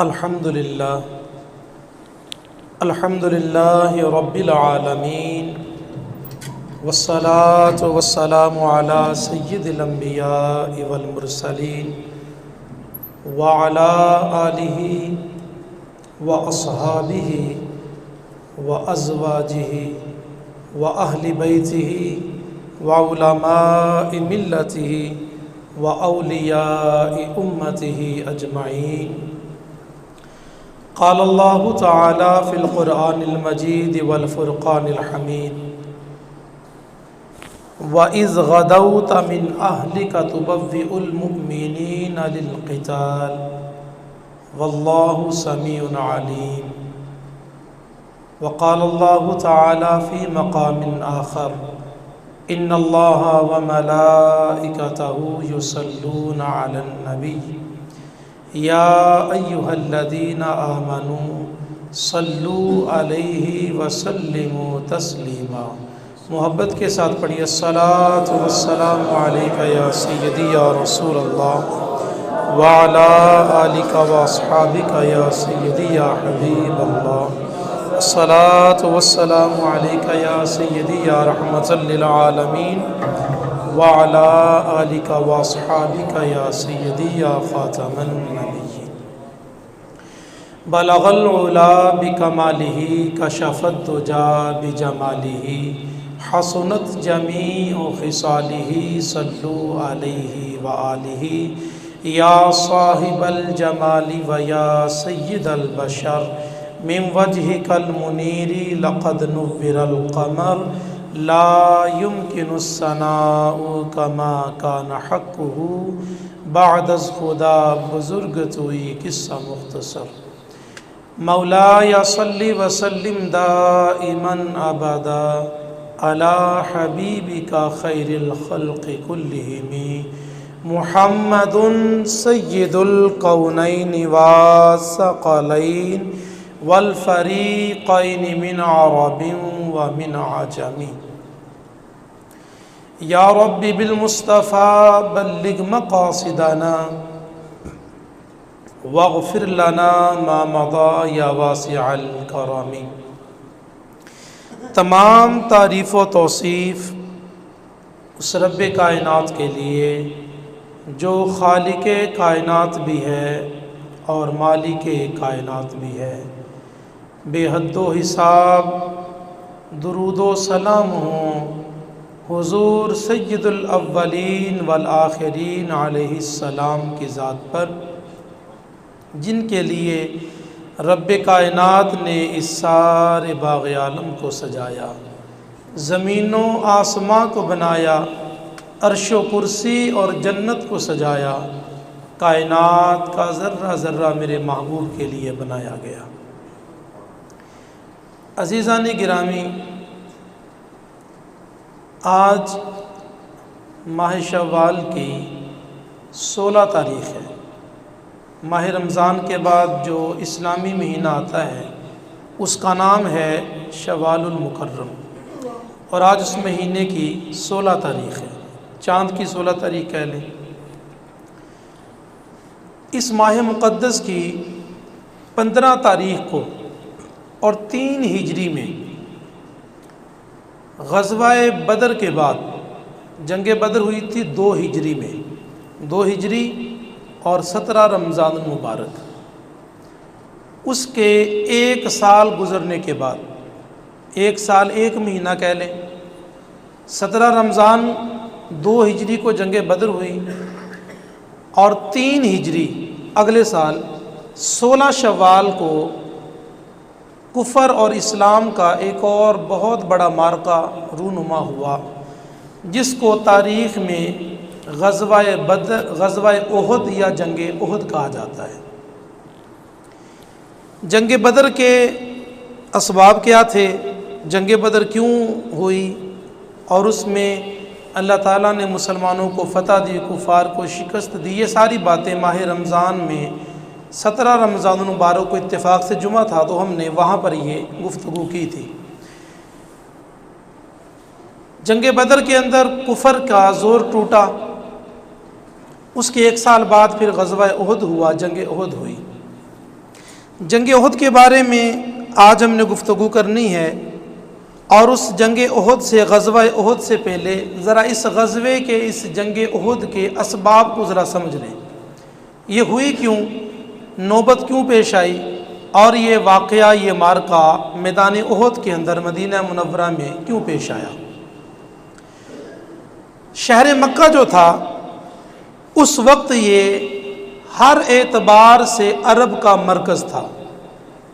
الحمد للہ رب العالمین والصلاة والسلام علی سید الانبیاء والمرسلین وعلی آلہ واصحابہ وازواجہ واہل بیتہ وعلماء ملتہ واولیاء امتہ اجمعین۔ قال اللہ تعالی فی القرآن المجید والفرقان الحمید وَإِذْ غَدَوْتَ مِنْ أَهْلِكَ تُبَوِّئُ الْمُؤْمِنِينَ لِلْقِتَالِ وَاللَّهُ سَمِيعٌ عَلِيمٌ۔ وقال اللہ تعالی فی مقام آخر إِنَّ اللَّهَ وَمَلَائِكَتَهُ يُصَلُّونَ عَلَى النَّبِيِّ یا ایہا الذین آمنوا صلوا علیہ وسلموا تسلیما۔ محبت کے ساتھ پڑھیے الصلاۃ والسلام علیک یا سیدی یا رسول اللہ وعلی آلک واصحابک یا سیدی یا حبیب اللہ۔ الصلاۃ والسلام علیک یا سیدی یا رحمۃ للعالمین وعلی آلک واصحابک یا سیدی یا خاتم النبیین۔ بلغ العلا بکمالہ کشف الدجا بجمالہ حسنت جمیع خصالہ صلوا علیہ وآلہ یا صاحب الجمال ویا سید البشر من وجہک المنیر لقد نور القمر لا يمكن الثناء كما كان حقه بعد از خدا بزرگ توئی قصہ مختصر۔ مولاي صل وسلم دائما ابدا على حبيبك خير الخلق كلهم محمد سيد الكونين والثقلين والفریقین من عرب ومن عجم۔ یا رب بالمصطفى بلغ مقاصدنا واغفر لنا ما مضى یا واسع الکرم۔ تمام تعریف و توصیف اس رب کائنات کے لیے جو خالق کائنات بھی ہے اور مالک کائنات بھی ہے۔ بے حد و حساب درود و سلام ہوں حضور سید الاولین والآخرین علیہ السلام کی ذات پر، جن کے لیے رب کائنات نے اس سارے باغ عالم کو سجایا، زمین و آسماں کو بنایا، عرش و کرسی اور جنت کو سجایا، کائنات کا ذرہ ذرہ میرے محبوب کے لیے بنایا گیا۔ عزیزان گرامی، آج ماہ شوال کی 16 تاریخ ہے۔ ماہ رمضان کے بعد جو اسلامی مہینہ آتا ہے اس کا نام ہے شوال المکرم، اور آج اس مہینے کی 16 تاریخ ہے، چاند کی 16 تاریخ کہہ لیں۔ اس ماہ مقدس کی 15 تاریخ کو اور 3 ہجری میں غزوہ بدر کے بعد، جنگ بدر ہوئی تھی 2 ہجری میں، 2 ہجری اور 17 رمضان المبارک، اس کے 1 سال گزرنے کے بعد، 1 سال 1 مہینہ کہہ لیں، 17 رمضان 2 ہجری کو جنگ بدر ہوئی، اور 3 ہجری اگلے سال 16 شوال کو کفر اور اسلام کا ایک اور بہت بڑا معرکہ رونما ہوا، جس کو تاریخ میں غزوہ احد یا جنگ احد کہا جاتا ہے۔ جنگ بدر کے اسباب کیا تھے، جنگ بدر کیوں ہوئی، اور اس میں اللہ تعالیٰ نے مسلمانوں کو فتح دی، کفار کو شکست دی، یہ ساری باتیں ماہ رمضان میں 17 رمضان المبارک کو اتفاق سے جمعہ تھا تو ہم نے وہاں پر یہ گفتگو کی تھی۔ جنگ بدر کے اندر کفر کا زور ٹوٹا، اس کے 1 سال بعد پھر غزوہ احد ہوا، جنگ احد ہوئی۔ جنگ احد کے بارے میں آج ہم نے گفتگو کرنی ہے، اور اس جنگ احد سے، غزوہ احد سے پہلے ذرا اس غزوے کے، اس جنگ احد کے اسباب کو ذرا سمجھ لیں۔ یہ ہوئی کیوں، نوبت کیوں پیش آئی، اور یہ واقعہ، یہ معرکہ میدان احد کے اندر مدینہ منورہ میں کیوں پیش آیا۔ شہر مکہ جو تھا اس وقت یہ ہر اعتبار سے عرب کا مرکز تھا۔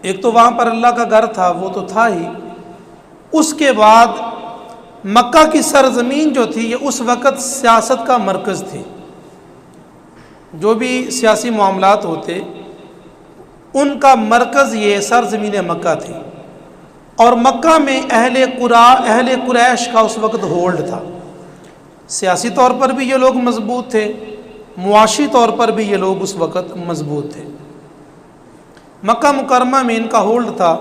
ایک تو وہاں پر اللہ کا گھر تھا، وہ تو تھا ہی، اس کے بعد مکہ کی سرزمین جو تھی یہ اس وقت سیاست کا مرکز تھی۔ جو بھی سیاسی معاملات ہوتے ان کا مرکز یہ سرزمین مکہ تھی، اور مکہ میں اہل قریش کا اس وقت ہولڈ تھا۔ سیاسی طور پر بھی یہ لوگ مضبوط تھے، معاشی طور پر بھی یہ لوگ اس وقت مضبوط تھے۔ مکہ مکرمہ میں ان کا ہولڈ تھا۔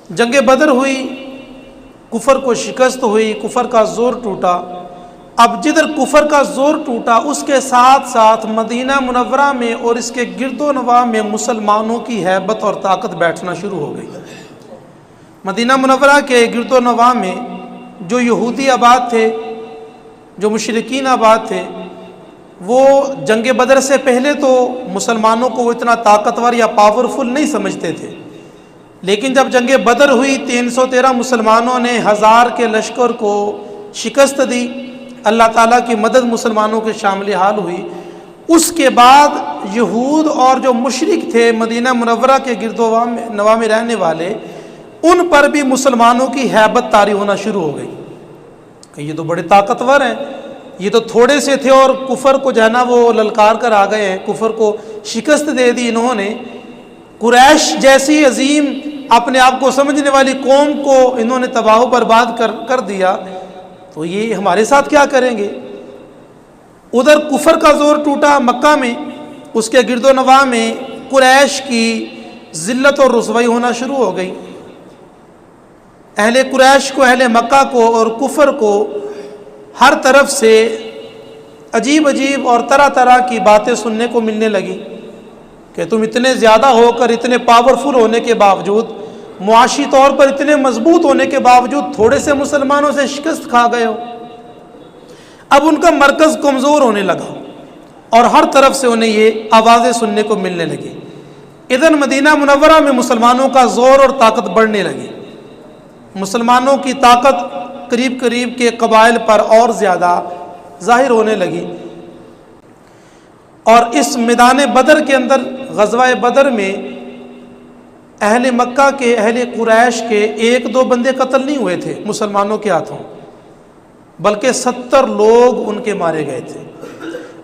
جنگ بدر ہوئی، کفر کو شکست ہوئی، کفر کا زور ٹوٹا۔ اب جدھر کفر کا زور ٹوٹا اس کے ساتھ ساتھ مدینہ منورہ میں اور اس کے گرد و نواح میں مسلمانوں کی ہیبت اور طاقت بیٹھنا شروع ہو گئی۔ مدینہ منورہ کے گرد و نواح میں جو یہودی آباد تھے، جو مشرکین آباد تھے، وہ جنگ بدر سے پہلے تو مسلمانوں کو وہ اتنا طاقتور یا پاورفل نہیں سمجھتے تھے، لیکن جب جنگ بدر ہوئی 313 مسلمانوں نے 1000 کے لشکر کو شکست دی، اللہ تعالیٰ کی مدد مسلمانوں کے شامل حال ہوئی، اس کے بعد یہود اور جو مشرک تھے مدینہ منورہ کے گرد و نواح میں رہنے والے، ان پر بھی مسلمانوں کی ہیبت طاری ہونا شروع ہو گئی کہ یہ تو بڑے طاقتور ہیں، یہ تو تھوڑے سے تھے اور کفر کو جو ہے نا وہ للکار کر آ گئے ہیں، کفر کو شکست دے دی انہوں نے۔ قریش جیسی عظیم اپنے آپ کو سمجھنے والی قوم کو انہوں نے تباہ و برباد کر دیا، تو یہ ہمارے ساتھ کیا کریں گے۔ ادھر کفر کا زور ٹوٹا مکہ میں، اس کے گرد و نواح میں قریش کی ذلت اور رسوائی ہونا شروع ہو گئی۔ اہل قریش کو، اہل مکہ کو اور کفر کو ہر طرف سے عجیب عجیب اور طرح طرح کی باتیں سننے کو ملنے لگی کہ تم اتنے زیادہ ہو کر، اتنے پاورفل ہونے کے باوجود، معاشی طور پر اتنے مضبوط ہونے کے باوجود تھوڑے سے مسلمانوں سے شکست کھا گئے ہو۔ اب ان کا مرکز کمزور ہونے لگا اور ہر طرف سے انہیں یہ آوازیں سننے کو ملنے لگی۔ ادھر مدینہ منورہ میں مسلمانوں کا زور اور طاقت بڑھنے لگی، مسلمانوں کی طاقت قریب قریب کے قبائل پر اور زیادہ ظاہر ہونے لگی۔ اور اس میدان بدر کے اندر، غزوہ بدر میں اہل مکہ کے، اہل قریش کے 1-2 بندے قتل نہیں ہوئے تھے مسلمانوں کے ہاتھوں، بلکہ 70 لوگ ان کے مارے گئے تھے۔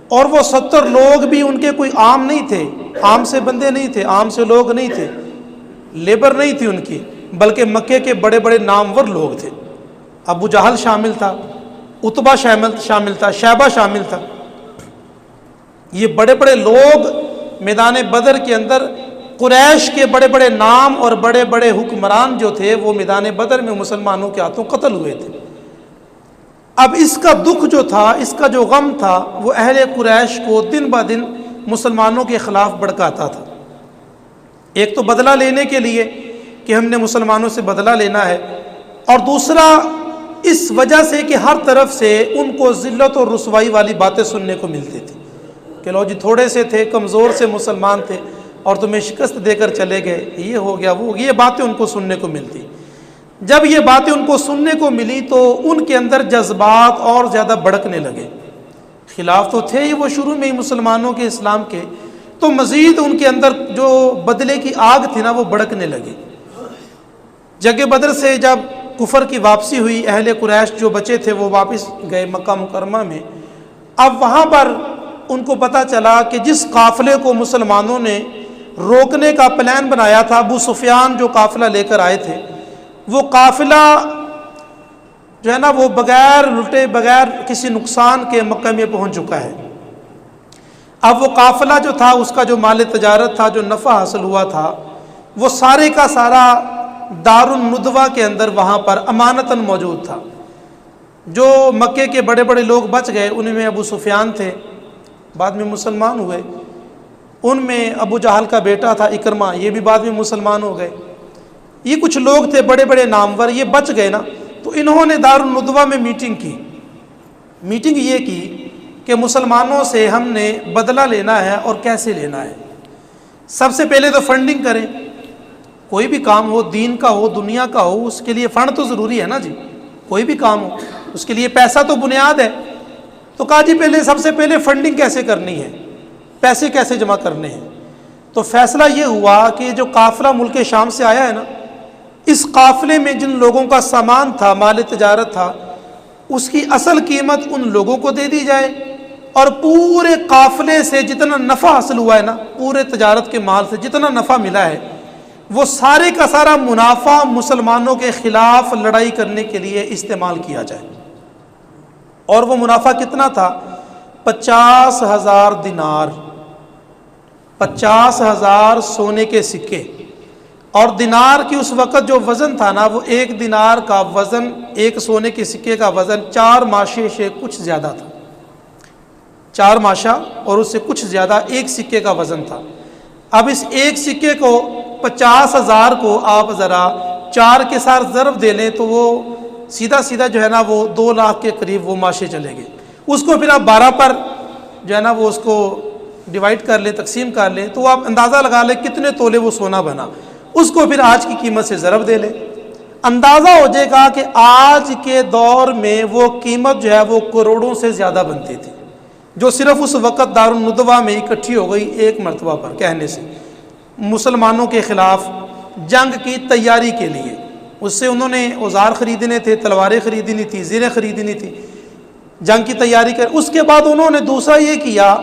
اور وہ 70 لوگ بھی ان کے کوئی عام نہیں تھے، عام سے بندے نہیں تھے، عام سے لوگ نہیں تھے، لیبر نہیں تھی ان کی، بلکہ مکے کے بڑے بڑے نامور لوگ تھے۔ ابو جہل شامل تھا، عتبہ شامل تھا، شیبہ شامل تھا۔ یہ بڑے بڑے لوگ میدان بدر کے اندر، قریش کے بڑے بڑے نام اور بڑے بڑے حکمران جو تھے وہ میدان بدر میں مسلمانوں کے ہاتھوں قتل ہوئے تھے۔ اب اس کا دکھ جو تھا، اس کا جو غم تھا، وہ اہل قریش کو دن بہ دن مسلمانوں کے خلاف بھڑکاتا تھا۔ ایک تو بدلہ لینے کے لیے کہ ہم نے مسلمانوں سے بدلہ لینا ہے، اور دوسرا اس وجہ سے کہ ہر طرف سے ان کو ذلت اور رسوائی والی باتیں سننے کو ملتی تھی کہ لو جی تھوڑے سے تھے، کمزور سے مسلمان تھے اور تمہیں شکست دے کر چلے گئے، یہ ہو گیا وہ، یہ باتیں ان کو سننے کو ملتی۔ جب یہ باتیں ان کو سننے کو ملی تو ان کے اندر جذبات اور زیادہ بھڑکنے لگے۔ خلاف تو تھے ہی وہ شروع میں ہی مسلمانوں کے، اسلام کے، تو مزید ان کے اندر جو بدلے کی آگ تھی نا وہ بھڑکنے لگی۔ جنگ بدر سے جب کفر کی واپسی ہوئی، اہل قریش جو بچے تھے وہ واپس گئے مکہ مکرمہ میں۔ اب وہاں پر ان کو پتہ چلا کہ جس قافلے کو مسلمانوں نے روکنے کا پلان بنایا تھا، ابو سفیان جو قافلہ لے کر آئے تھے، وہ قافلہ جو ہے نا وہ بغیر لٹے، بغیر کسی نقصان کے مکہ میں پہنچ چکا ہے۔ اب وہ قافلہ جو تھا، اس کا جو مال تجارت تھا، جو نفع حاصل ہوا تھا، وہ سارے کا سارا دار الندوہ کے اندر وہاں پر امانتاً موجود تھا۔ جو مکے کے بڑے بڑے لوگ بچ گئے ان میں ابو سفیان تھے، بعد میں مسلمان ہوئے، ان میں ابو جہل کا بیٹا تھا اکرمہ، یہ بھی بعد میں مسلمان ہو گئے۔ یہ کچھ لوگ تھے بڑے بڑے نامور، یہ بچ گئے نا، تو انہوں نے دارالندوہ میں میٹنگ کی۔ میٹنگ یہ کی کہ مسلمانوں سے ہم نے بدلہ لینا ہے اور کیسے لینا ہے۔ سب سے پہلے تو فنڈنگ کریں، کوئی بھی کام ہو، دین کا ہو دنیا کا ہو، اس کے لیے فنڈ تو ضروری ہے نا جی، کوئی بھی کام ہو اس کے لیے پیسہ تو بنیاد ہے۔ تو کہا جی پہلے سب سے پہلے فنڈنگ کیسے کرنی ہے، پیسے کیسے جمع کرنے ہیں۔ تو فیصلہ یہ ہوا کہ جو قافلہ ملک شام سے آیا ہے نا، اس قافلے میں جن لوگوں کا سامان تھا، مال تجارت تھا، اس کی اصل قیمت ان لوگوں کو دے دی جائے، اور پورے قافلے سے جتنا نفع حاصل ہوا ہے نا، پورے تجارت کے مال سے جتنا نفع ملا ہے، وہ سارے کا سارا منافع مسلمانوں کے خلاف لڑائی کرنے کے لیے استعمال کیا جائے۔ اور وہ منافع کتنا تھا؟ 50,000 دینار، 50,000 سونے کے سکے۔ اور دینار کی اس وقت جو وزن تھا نا، وہ ایک دینار کا وزن، ایک سونے کے سکے کا وزن 4 ماشے سے کچھ زیادہ تھا، 4 ماشا اور اس سے کچھ زیادہ ایک سکے کا وزن تھا۔ اب اس ایک سکے کو 50,000 کو آپ ذرا 4 کے ساتھ ضرب دے لیں تو وہ سیدھا سیدھا جو ہے نا وہ 2 لاکھ کے قریب وہ ماشے چلے گئے۔ اس کو پھر آپ 12 پر جو ہے نا وہ اس کو ڈیوائڈ کر لیں، تقسیم کر لیں، تو آپ اندازہ لگا لیں کتنے تولے وہ سونا بنا، اس کو پھر آج کی قیمت سے ضرب دے لیں، اندازہ ہو جائے گا کہ آج کے دور میں وہ قیمت جو ہے وہ کروڑوں سے زیادہ بنتی تھی، جو صرف اس وقت دارالندوہ میں اکٹھی ہو گئی ایک مرتبہ پر کہنے سے، مسلمانوں کے خلاف جنگ کی تیاری کے لیے۔ اس سے انہوں نے اوزار خریدنے تھے، تلواریں خریدنی تھی، زریں خریدنی تھی، جنگ کی تیاری کر۔ اس کے بعد انہوں نے دوسرا یہ کیا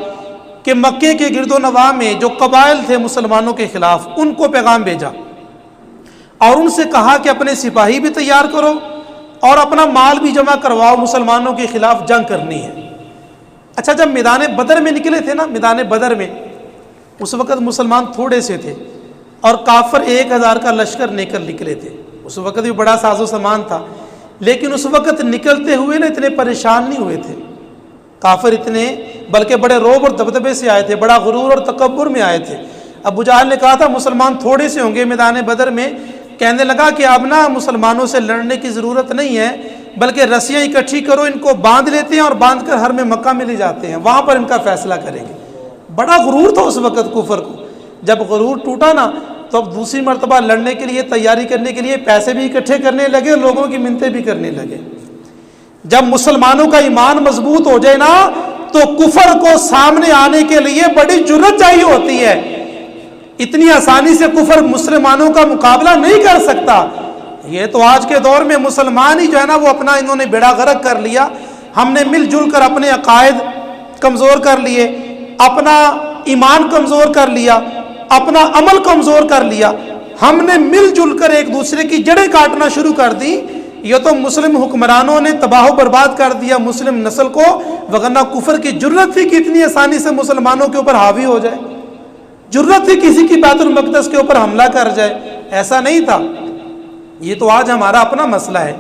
کہ مکے کے گرد و نواح میں جو قبائل تھے مسلمانوں کے خلاف، ان کو پیغام بھیجا اور ان سے کہا کہ اپنے سپاہی بھی تیار کرو اور اپنا مال بھی جمع کرواؤ، مسلمانوں کے خلاف جنگ کرنی ہے۔ اچھا، جب میدان بدر میں نکلے تھے نا، میدان بدر میں اس وقت مسلمان تھوڑے سے تھے اور کافر 1000 کا لشکر نکلے تھے۔ اس وقت بھی بڑا ساز و سامان تھا، لیکن اس وقت نکلتے ہوئے نا اتنے پریشان نہیں ہوئے تھے کافر، اتنے بلکہ بڑے روب اور دبدبے سے آئے تھے، بڑا غرور اور تکبر میں آئے تھے۔ ابو جہل نے کہا تھا مسلمان تھوڑے سے ہوں گے میدان بدر میں، کہنے لگا کہ اب نا مسلمانوں سے لڑنے کی ضرورت نہیں ہے، بلکہ رسیاں اکٹھی کرو، ان کو باندھ لیتے ہیں اور باندھ کر ہر میں مکہ میں لے جاتے ہیں، وہاں پر ان کا فیصلہ کریں گے۔ بڑا غرور تھا اس وقت کفر کو۔ جب غرور ٹوٹا نا تو اب دوسری مرتبہ لڑنے کے لیے، تیاری کرنے کے لیے پیسے بھی اکٹھے کرنے لگے، لوگوں کی منتیں بھی کرنے لگے۔ جب مسلمانوں کا ایمان مضبوط ہو جائے نا تو کفر کو سامنے آنے کے لیے بڑی جرأت چاہیے ہوتی ہے۔ اتنی آسانی سے کفر مسلمانوں کا مقابلہ نہیں کر سکتا۔ یہ تو آج کے دور میں مسلمان ہی جو ہے نا وہ اپنا انہوں نے بیڑا غرق کر لیا۔ ہم نے مل جل کر اپنے عقائد کمزور کر لیے، اپنا ایمان کمزور کر لیا، اپنا عمل کمزور کر لیا، ہم نے مل جل کر ایک دوسرے کی جڑیں کاٹنا شروع کر دی۔ یہ تو مسلم حکمرانوں نے تباہ و برباد کر دیا مسلم نسل کو، وگرنہ کفر کی جرأت تھی کہ اتنی آسانی سے مسلمانوں کے اوپر حاوی ہو جائے، جرأت تھی کسی کی بیت المقدس کے اوپر حملہ کر جائے، ایسا نہیں تھا۔ یہ تو آج ہمارا اپنا مسئلہ ہے۔